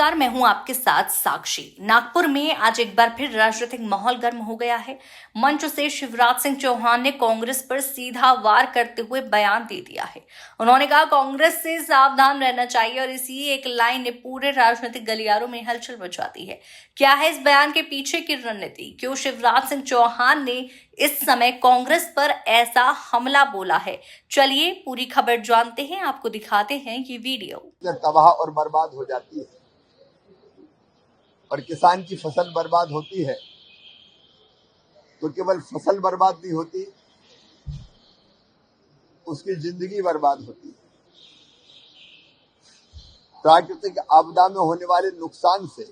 नमस्कार, मैं हूं आपके साथ साक्षी। नागपुर में आज एक बार फिर राजनीतिक माहौल गर्म हो गया है। मंच से शिवराज सिंह चौहान ने कांग्रेस पर सीधा वार करते हुए बयान दे दिया है। उन्होंने कहा कांग्रेस से सावधान रहना चाहिए और इसी एक लाइन ने पूरे राजनीतिक गलियारों में हलचल मचा दी है। क्या है इस बयान के पीछे की रणनीति? क्यों शिवराज सिंह चौहान ने इस समय कांग्रेस पर ऐसा हमला बोला है? चलिए पूरी खबर जानते हैं, आपको दिखाते हैं ये वीडियो। तबाह और बर्बाद हो जाती है और किसान की फसल बर्बाद होती है तो केवल फसल बर्बाद नहीं होती, उसकी जिंदगी बर्बाद होती है। प्राकृतिक आपदा में होने वाले नुकसान से,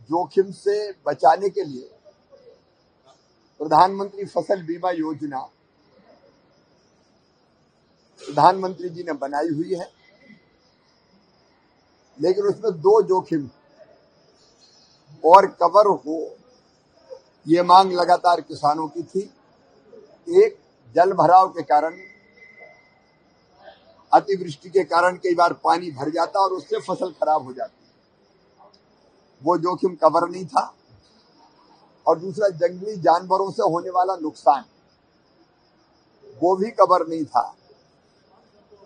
जोखिम से बचाने के लिए प्रधानमंत्री फसल बीमा योजना प्रधानमंत्री जी ने बनाई हुई है, लेकिन उसमें दो जोखिम और कवर हो, ये मांग लगातार किसानों की थी। एक, जल भराव के कारण, अतिवृष्टि के कारण कई बार पानी भर जाता और उससे फसल खराब हो जाती, वो जोखिम कवर नहीं था। और दूसरा, जंगली जानवरों से होने वाला नुकसान, वो भी कवर नहीं था।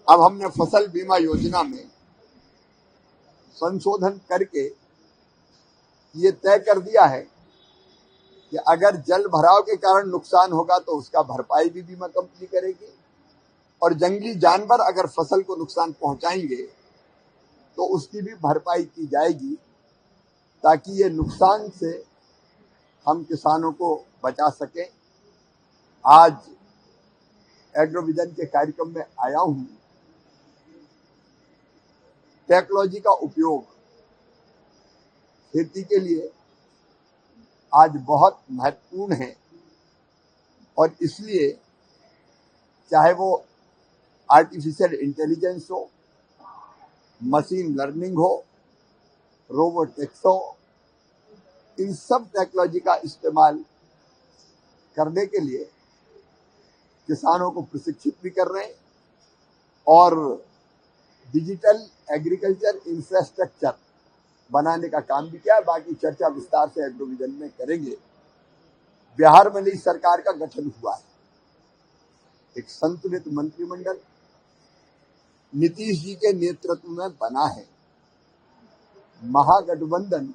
अब हमने फसल बीमा योजना में संशोधन करके ये तय कर दिया है कि अगर जल भराव के कारण नुकसान होगा तो उसका भरपाई भी बीमा कंपनी करेगी, और जंगली जानवर अगर फसल को नुकसान पहुंचाएंगे तो उसकी भी भरपाई की जाएगी, ताकि ये नुकसान से हम किसानों को बचा सकें। आज एग्रोविजन के कार्यक्रम में आया हूं। टेक्नोलॉजी का उपयोग खेती के लिए आज बहुत महत्वपूर्ण है, और इसलिए चाहे वो आर्टिफिशियल इंटेलिजेंस हो, मशीन लर्निंग हो, रोबोटिक्स हो, इन सब टेक्नोलॉजी का इस्तेमाल करने के लिए किसानों को प्रशिक्षित भी कर रहे हैं, और डिजिटल एग्रीकल्चर इंफ्रास्ट्रक्चर बनाने का काम भी किया है। बाकी चर्चा विस्तार से एग्रोविजन में करेंगे। बिहार में नई सरकार का गठन हुआ है, एक संतुलित मंत्रिमंडल नीतीश जी के नेतृत्व में बना है। महागठबंधन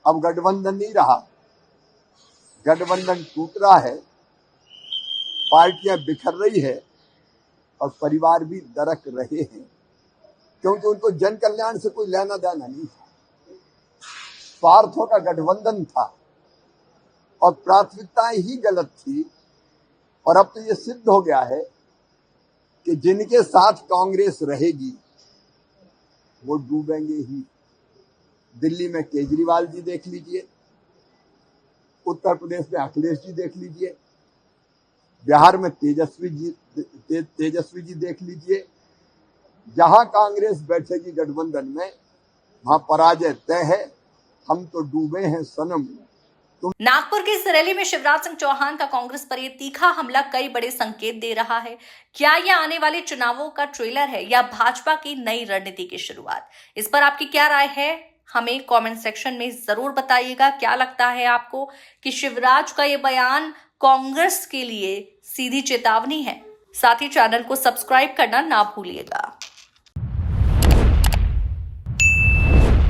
अब गठबंधन नहीं रहा, गठबंधन टूट रहा है, पार्टियां बिखर रही है और परिवार भी दरक रहे हैं, क्योंकि उनको जन कल्याण से कोई लेना देना नहीं था। स्वार्थों का गठबंधन था और प्राथमिकताएं ही गलत थी। और अब तो ये सिद्ध हो गया है कि जिनके साथ कांग्रेस रहेगी वो डूबेंगे ही। दिल्ली में केजरीवाल जी देख लीजिए, उत्तर प्रदेश में अखिलेश जी देख लीजिए, बिहार में तेजस्वी जी देख लीजिए। जहां कांग्रेस बैठेगी गठबंधन में, वहां पराजय तय है। हम तो डूबे हैं सनम। नागपुर की इस रैली में शिवराज सिंह चौहान का कांग्रेस पर यह तीखा हमला कई बड़े संकेत दे रहा है। क्या यह आने वाले चुनावों का ट्रेलर है या भाजपा की नई रणनीति की शुरुआत? इस पर आपकी क्या राय है? हमें कमेंट सेक्शन में जरूर बताइएगा। क्या लगता है आपको कि शिवराज का ये बयान कांग्रेस के लिए सीधी चेतावनी है? साथ ही चैनल को सब्सक्राइब करना ना भूलिएगा।